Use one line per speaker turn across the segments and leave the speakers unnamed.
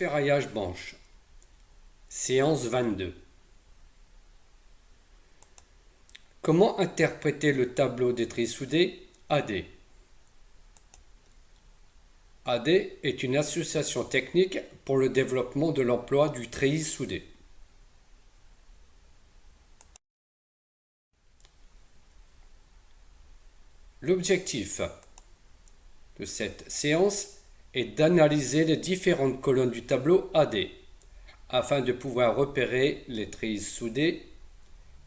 Ferraillage branche. Séance 22. Comment interpréter le tableau des trilles soudés AD? AD est une association technique pour le développement de l'emploi du treillis soudé. L'objectif de cette séance est d'analyser les différentes colonnes du tableau AD afin de pouvoir repérer les treillis soudés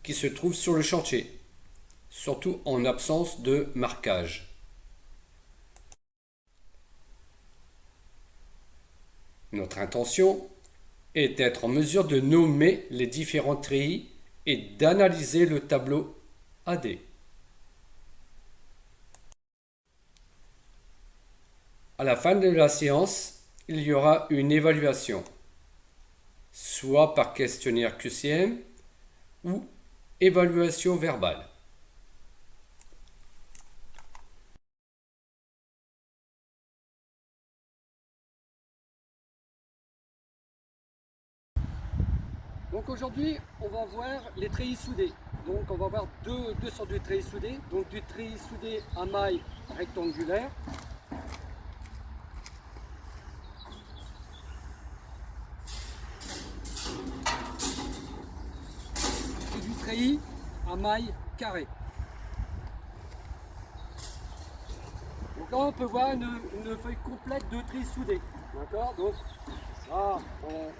qui se trouvent sur le chantier, surtout en absence de marquage. Notre intention est d'être en mesure de nommer les différents treillis et d'analyser le tableau AD. À la fin de la séance, il y aura une évaluation, soit par questionnaire QCM ou évaluation verbale.
Donc aujourd'hui, on va voir les treillis soudés. Donc on va voir deux sortes de treillis soudés. Donc du treillis soudé à maille rectangulaire. Et du treillis à maille carrée. Donc là on peut voir une feuille complète de treillis soudés. D'accord. Donc là,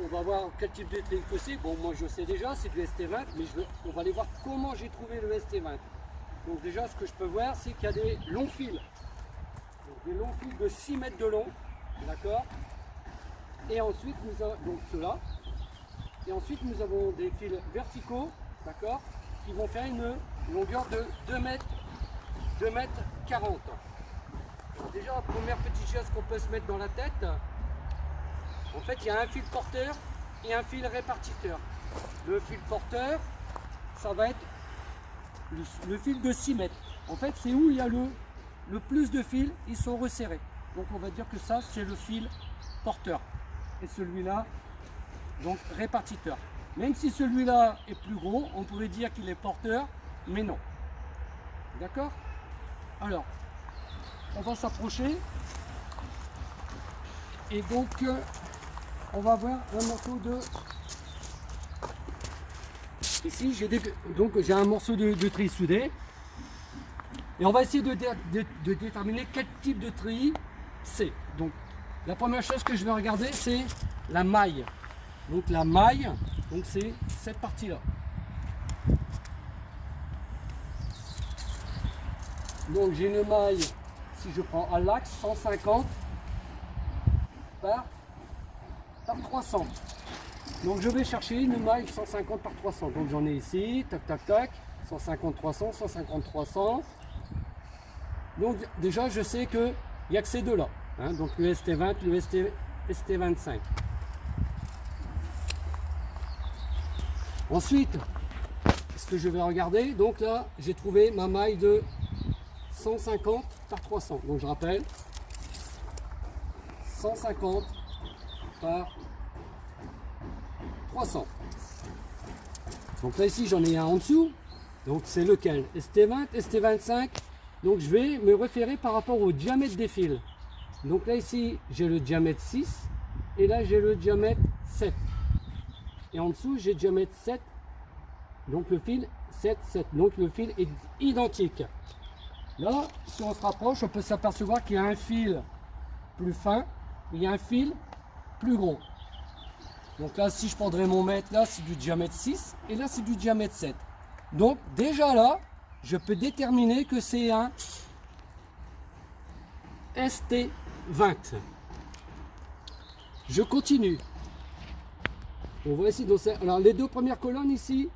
on va voir quel type de treillis que c'est. Bon, moi je sais déjà, c'est du ST20, mais on va aller voir comment j'ai trouvé le ST20. Donc déjà, ce que je peux voir, c'est qu'il y a des longs fils. Donc, des longs fils de 6 mètres de long, d'accord. Et ensuite, nous avons donc ceux-là. Et ensuite, nous avons des fils verticaux, d'accord, qui vont faire une longueur de 2 mètres 40. Alors déjà, la première petite chose qu'on peut se mettre dans la tête, en fait, il y a un fil porteur et un fil répartiteur. Le fil porteur, ça va être le fil de 6 mètres. En fait, c'est où il y a le plus de fils, ils sont resserrés. Donc, on va dire que ça, c'est le fil porteur. Et celui-là, donc répartiteur. Même si celui-là est plus gros, on pourrait dire qu'il est porteur, mais non. D'accord? Alors, on va s'approcher. Et donc, on va voir un morceau de... Ici, j'ai un morceau de treillis soudé. Et on va essayer de déterminer quel type de treillis c'est. Donc, la première chose que je vais regarder, c'est la maille. Donc, la maille, donc c'est cette partie-là. Donc, j'ai une maille, si je prends à l'axe, 150 par 300. Donc je vais chercher une maille 150 par 300. Donc j'en ai ici, tac tac tac, 150 300, 150 300. Donc déjà je sais que il n'y a que ces deux là, hein, donc le ST20, le ST25. Ensuite, ce que je vais regarder, donc là j'ai trouvé ma maille de 150 par 300. Donc je rappelle, 150 par 300. Donc là ici j'en ai un en dessous. Donc c'est lequel? ST20, ST25. Donc je vais me référer par rapport au diamètre des fils. Donc là ici j'ai le diamètre 6 et là j'ai le diamètre 7. Et en dessous j'ai le diamètre 7. Donc le fil 7, 7. Donc le fil est identique. Là si on se rapproche on peut s'apercevoir qu'il y a un fil plus fin. Il y a un fil plus gros. Donc là, si je prendrais mon mètre, là, c'est du diamètre 6 et là, c'est du diamètre 7. Donc déjà là, je peux déterminer que c'est un ST20. Je continue. On va essayer de... Alors les deux premières colonnes ici,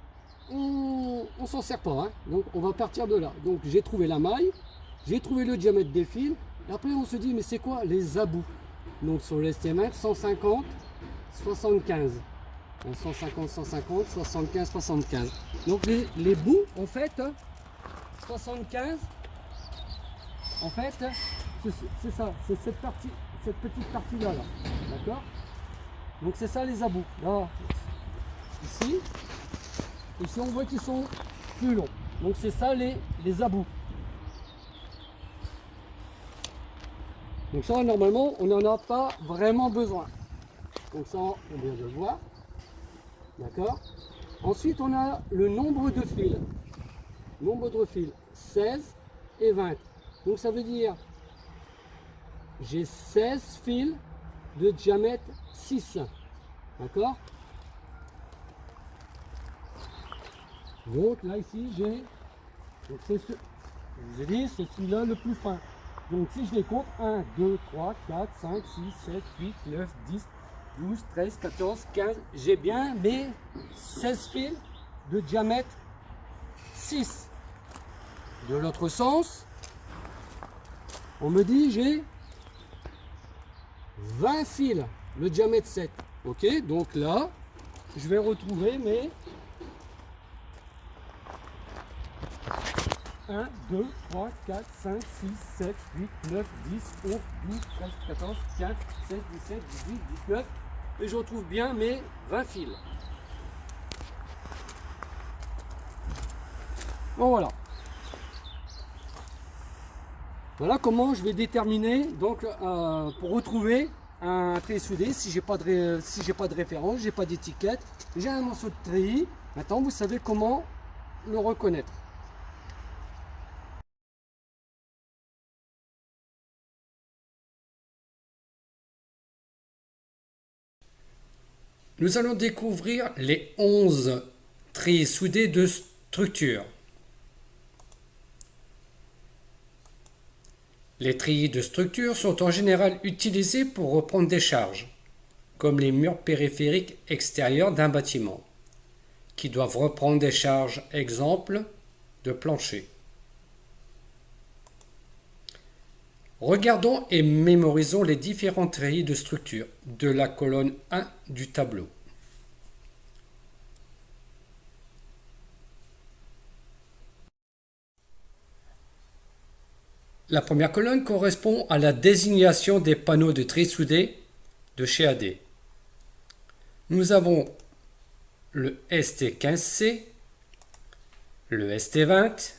on s'en sert pas. Hein. Donc on va partir de là. Donc j'ai trouvé la maille, j'ai trouvé le diamètre des fils. Et après on se dit, mais c'est quoi les abouts? Donc sur le ST20, 150, 75. 150, 150, 75, 75. Donc les bouts, en fait, 75, en fait, c'est ça, c'est cette petite partie-là. Là, d'accord? Donc c'est ça les abouts. Là, ici, on voit qu'ils sont plus longs. Donc c'est ça les abouts. Donc ça, normalement, on n'en a pas vraiment besoin. Donc ça, on vient de le voir. D'accord. Ensuite, on a le nombre de fils. Nombre de fils, 16 et 20. Donc ça veut dire, j'ai 16 fils de diamètre 6. D'accord. Donc là, ici, j'ai... Donc c'est ce... Je vous ai dit, c'est celui-là le plus fin. Donc si je les compte, 1, 2, 3, 4, 5, 6, 7, 8, 9, 10, 12, 13, 14, 15. J'ai bien mes 16 fils de diamètre 6. De l'autre sens, on me dit j'ai 20 fils, le diamètre 7. Ok, donc là, je vais retrouver mes 1, 2, 3, 4, 5, 6, 7, 8, 9, 10, 11, 12, 13, 14, 15, 16, 17, 18, 19. Et je retrouve bien mes 20 fils. Bon, voilà. Voilà comment je vais déterminer, donc pour retrouver un treillis soudé, si j'ai pas de référence, j'ai pas d'étiquette, j'ai un morceau de treillis. Maintenant, vous savez comment le reconnaître.
Nous allons découvrir les 11 treillis soudés de structure. Les treillis de structure sont en général utilisés pour reprendre des charges, comme les murs périphériques extérieurs d'un bâtiment, qui doivent reprendre des charges, exemple, de plancher. Regardons et mémorisons les différents treillis de structure de la colonne 1 du tableau. La première colonne correspond à la désignation des panneaux de treillis soudés de chez AD. Nous avons le ST15C, le ST20,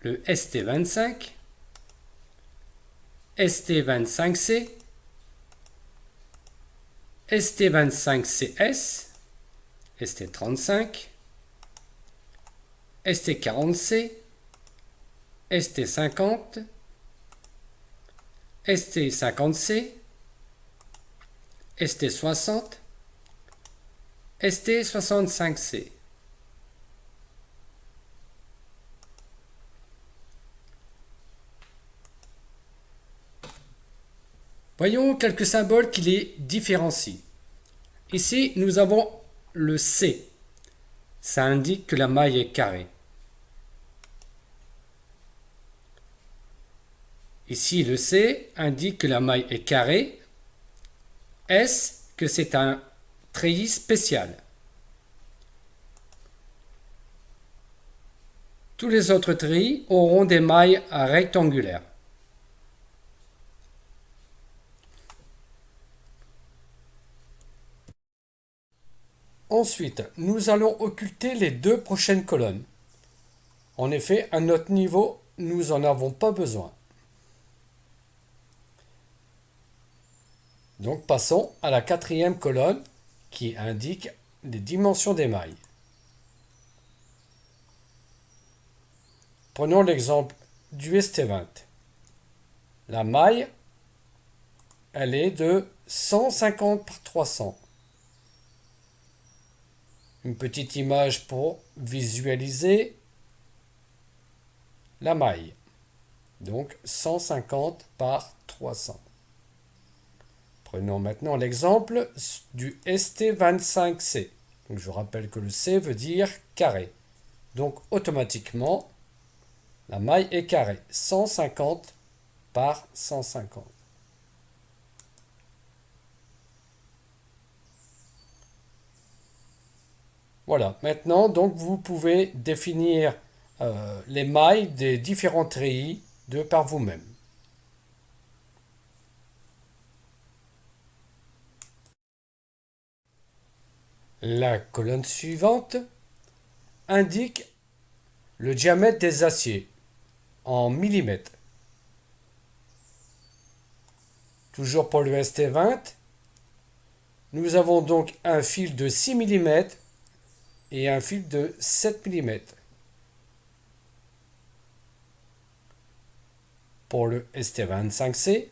le ST25, ST25C, ST25CS, ST35, ST40C, ST50, ST50C, ST60, ST65C. Voyons quelques symboles qui les différencient. Ici, nous avons le C. Ça indique que la maille est carrée. Ici, le C indique que la maille est carrée. S, que c'est un treillis spécial. Tous les autres treillis auront des mailles rectangulaires. Ensuite, nous allons occulter les deux prochaines colonnes. En effet, à notre niveau, nous n'en avons pas besoin. Donc passons à la quatrième colonne qui indique les dimensions des mailles. Prenons l'exemple du ST20. La maille, elle est de 150 par 300. Une petite image pour visualiser la maille. Donc 150 par 300. Prenons maintenant l'exemple du ST25C. Donc je rappelle que le C veut dire carré. Donc automatiquement, la maille est carrée. 150 par 150. Voilà, maintenant donc vous pouvez définir les mailles des différents treillis par vous-même. La colonne suivante indique le diamètre des aciers en millimètres. Toujours pour le ST20, nous avons donc un fil de 6 mm et un fil de 7 mm. Pour le ST25C,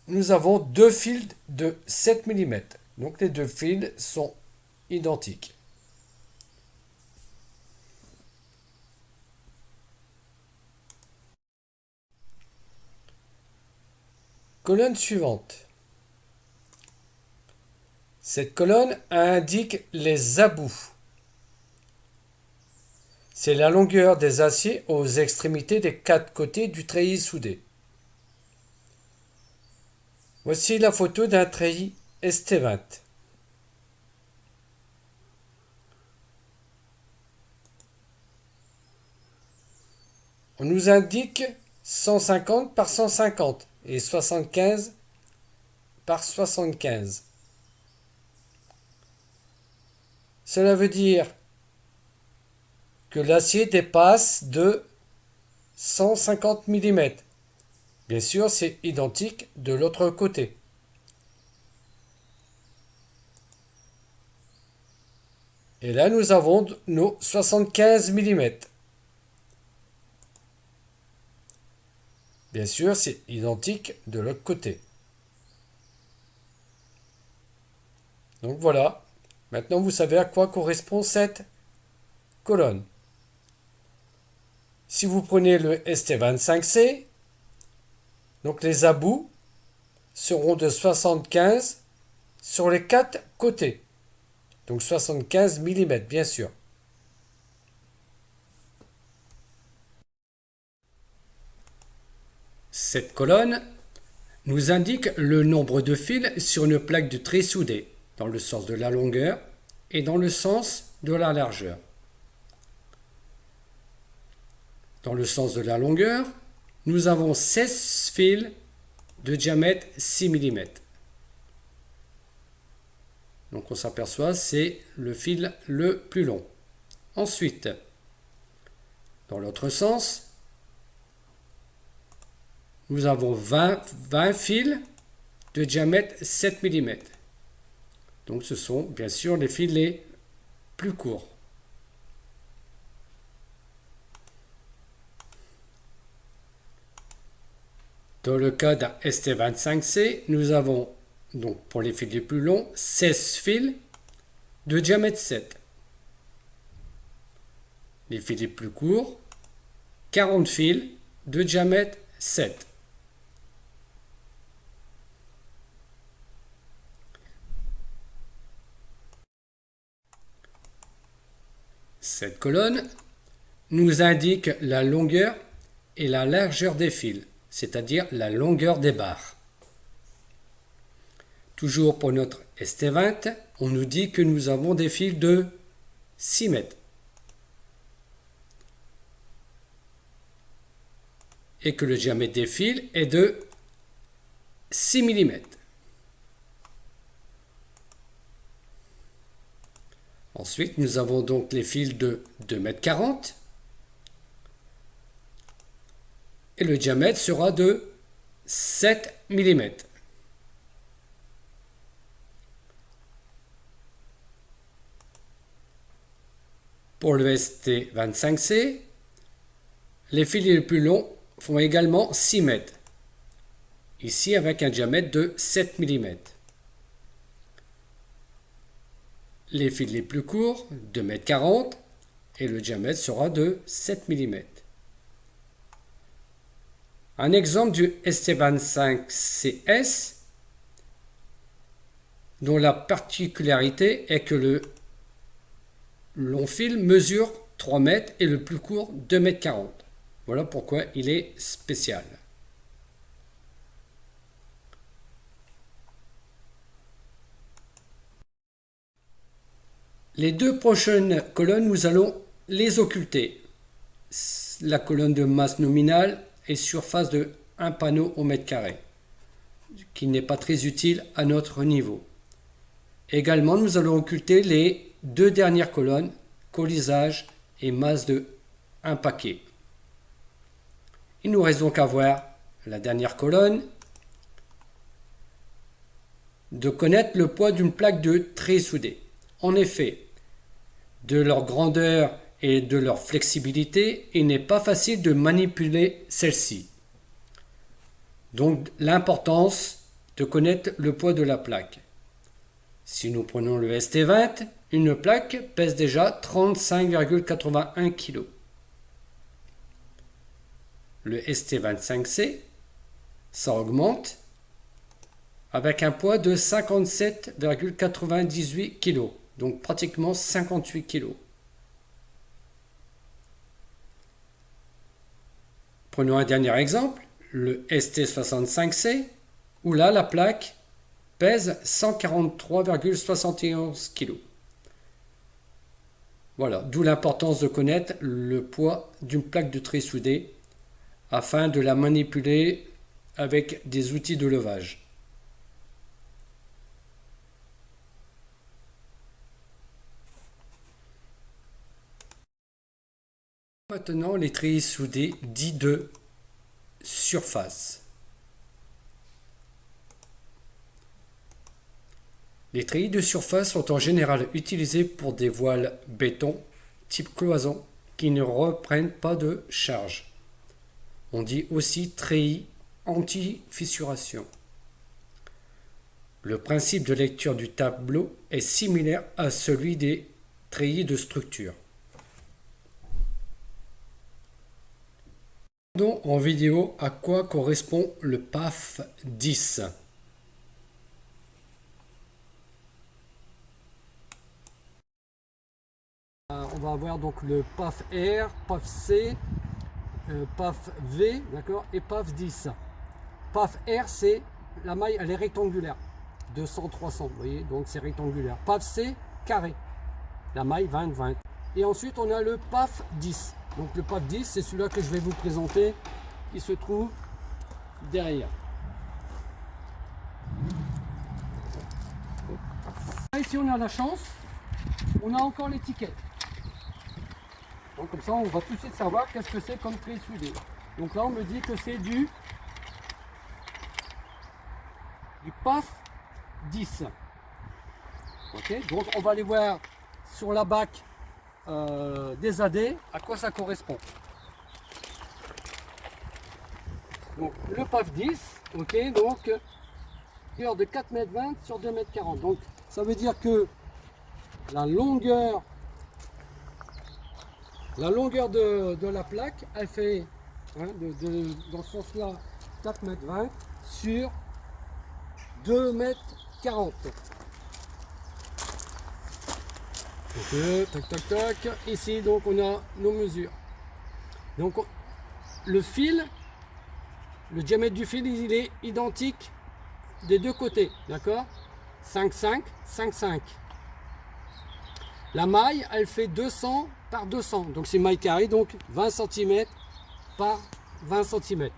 nous avons deux fils de 7 mm. Donc les deux fils sont identiques. Colonne suivante. Cette colonne indique les abouts. C'est la longueur des aciers aux extrémités des quatre côtés du treillis soudé. Voici la photo d'un treillis ST20. On nous indique 150 par 150 et 75 par 75. Cela veut dire que l'acier dépasse de 150 mm. Bien sûr, c'est identique de l'autre côté. Et là, nous avons nos 75 mm. Bien sûr, c'est identique de l'autre côté. Donc voilà. Maintenant, vous savez à quoi correspond cette colonne. Si vous prenez le ST25C, donc les abouts seront de 75 sur les quatre côtés. Donc 75 mm, bien sûr. Cette colonne nous indique le nombre de fils sur une plaque de trait soudé, dans le sens de la longueur et dans le sens de la largeur. Dans le sens de la longueur, nous avons 16 fils de diamètre 6 mm. Donc on s'aperçoit, c'est le fil le plus long. Ensuite, dans l'autre sens, nous avons 20 fils de diamètre 7 mm. Donc ce sont bien sûr les fils les plus courts. Dans le cas d'un ST25C, nous avons donc pour les fils les plus longs 16 fils de diamètre 7. Les fils les plus courts, 40 fils de diamètre 7. Cette colonne nous indique la longueur et la largeur des fils, c'est-à-dire la longueur des barres. Toujours pour notre ST20, on nous dit que nous avons des fils de 6 mètres. Et que le diamètre des fils est de 6 mm. Ensuite, nous avons donc les fils de 2,40 m. Et le diamètre sera de 7 mm. Pour le ST25C, les fils les plus longs font également 6 mètres. Ici avec un diamètre de 7 mm. Les fils les plus courts, 2,40 m, et le diamètre sera de 7 mm. Un exemple du ST25CS, dont la particularité est que le long fil mesure 3 mètres et le plus court 2,40 m. Voilà pourquoi il est spécial. Les deux prochaines colonnes, nous allons les occulter. La colonne de masse nominale et surface de 1 panneau au mètre carré, qui n'est pas très utile à notre niveau. Également, nous allons occulter les deux dernières colonnes, colisage et masse de 1 paquet. Il nous reste donc à voir la dernière colonne, de connaître le poids d'une plaque de treillis soudés. En effet, de leur grandeur et de leur flexibilité, il n'est pas facile de manipuler celle-ci. Donc l'importance de connaître le poids de la plaque. Si nous prenons le ST20, une plaque pèse déjà 35,81 kg. Le ST25C, ça augmente avec un poids de 57,98 kg, donc pratiquement 58 kg. Prenons un dernier exemple, le ST65C, où là la plaque pèse 143,71 kg. Voilà, d'où l'importance de connaître le poids d'une plaque de treillis soudé afin de la manipuler avec des outils de levage. Maintenant, les treillis soudés dits de surface. Les treillis de surface sont en général utilisés pour des voiles béton type cloison qui ne reprennent pas de charge. On dit aussi treillis anti-fissuration. Le principe de lecture du tableau est similaire à celui des treillis de structure. Regardons en vidéo à quoi correspond le PAF 10.
On va avoir donc le PAF R, PAF C, PAF V, d'accord, et PAF 10. PAF R, c'est la maille, elle est rectangulaire, 200-300, vous voyez, donc c'est rectangulaire. PAF C, carré, la maille 20-20. Et ensuite, on a le PAF 10. Donc le PAF 10, c'est celui-là que je vais vous présenter, qui se trouve derrière. Ici, on a la chance, on a encore l'étiquette. Donc comme ça, on va tout de suite savoir qu'est-ce que c'est comme treillis soudé. Donc là, on me dit que c'est du PAF 10. Ok, donc on va aller voir sur la bac des AD à quoi ça correspond. Donc le PAF 10, ok, donc hauteur de 4,20 m sur 2,40 m. Donc ça veut dire que la longueur de la plaque, elle fait dans ce sens-là 4,20 m sur 2,40 m. Ok, tac tac tac. Ici donc on a nos mesures. Donc le fil, le diamètre du fil, il est identique des deux côtés, d'accord, 5,5, 5,5. La maille, elle fait 200 par 200, donc c'est maille carrée, donc 20 cm par 20 cm.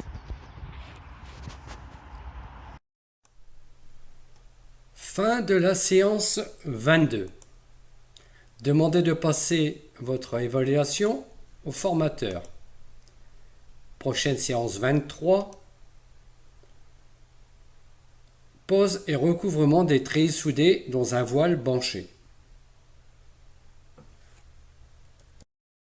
Fin de la séance 22. Demandez de passer votre évaluation au formateur. Prochaine séance 23. Pose et recouvrement des treillis soudés dans un voile banché.